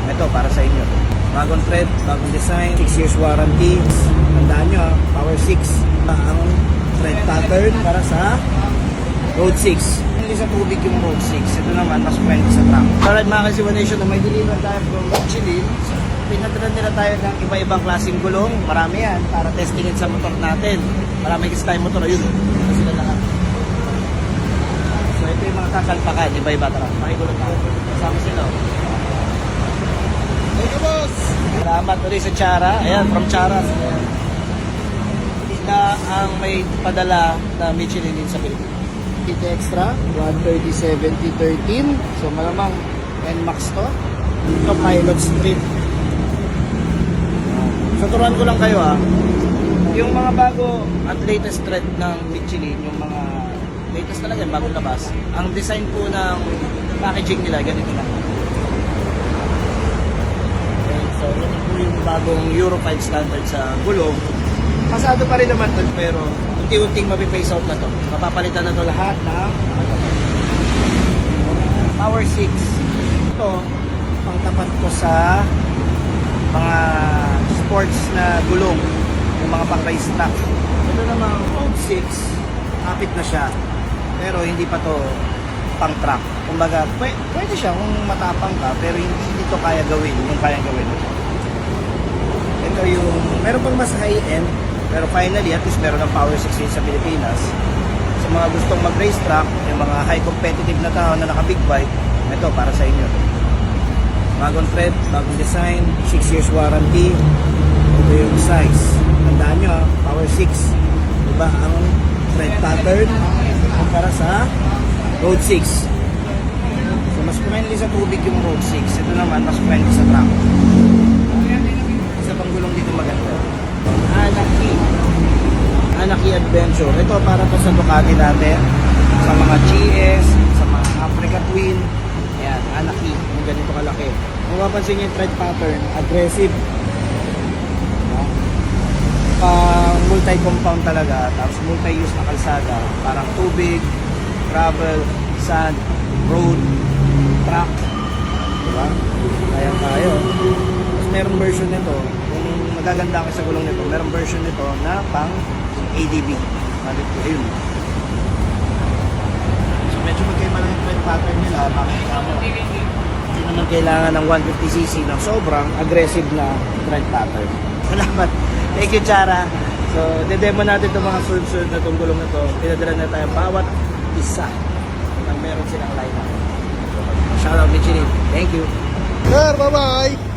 Ito, para sa inyo. Bagong tread, bagong design, 6 years warranty. Tandaan nyo, Power 6. Ang tread pattern para sa Road 6. Hindi sa tubig yung Road 6. Ito naman, mas friendly sa truck. Alright mga Kasiwa Nation, na may deliver tayo from Michelin. Pinadala nila tayo ng iba-ibang klaseng gulong. Marami yan para testingin sa motor natin. Marami kasi tayong motor. Ayun, ito sila lahat. So ito yung mga kakalpakan. Iba-iba tara. Makigulong tayo. Kasama sila. Thank you, boss! Salamat ulit sa Chara. Ayan, from Chara. Na ang may padala na Michelin din sa Pilipinas. Kit Extra, 130/70/13. So malamang NMAX to. Ito Pilot Street. So turuan ko lang kayo yung mga bago at latest trend ng Michelin, yung mga latest talaga, yung bagong labas. Ang design po ng packaging nila, ganito lang. Okay, so yan po yung bagong Euro 5 standard sa gulong. Pasado pa rin naman to, pero unti-unting mapipace out na to. Mapapalitan na to lahat ng Power 6. Ito, pang tapat ko sa mga sports na gulong, yung mga pang race track. Ito namang Road 6, kapit na siya, pero hindi pa to pang track. Kumbaga, pwede siya kung matapang ka, pero hindi ito kaya gawin, yung kaya gawin. Ito yung, meron pang mas high-end, pero finally, at least meron ng Power 6 sa Pilipinas. Sa mga gustong mag-race track, yung mga high competitive na tao na naka-big bike, ito para sa inyo. Bagong tread, bagong design, 6 years warranty. Ito yung size. Tandaan nyo, Power 6. Diba ang tread pattern para sa Road 6. So mas friendly sa tubig yung Road 6. Ito naman, mas friendly sa truck. Isa pang gulong dito maganda. Anaki Adventure. Ito para to sa Ducati natin, sa mga GS, sa mga Africa Twin. Ayan, Anaki, yung ganito kalaki. Kung mapapansin nyo yung tread pattern, aggressive. Multi-compound talaga, tapos multi-use na kalsada. Parang tubig, travel, sand, road, truck. Diba? Kaya tayo. Tapos merong version nito, kung magaganda ka sa gulong nito, merong version nito na pang ADB. Ayun. So medyo magkaiba lang yung tread pattern nila. Makikita mo. Hindi naman kailangan ng 150cc na sobrang aggressive na tread pattern. Salamat. Thank you, Chara. So, de-demo natin itong mga sunod-sunod na itong gulong na ito. Pinadala na tayo bawat isa na meron silang line-up. Shout out, Michelin. Thank you. Sir, bye-bye!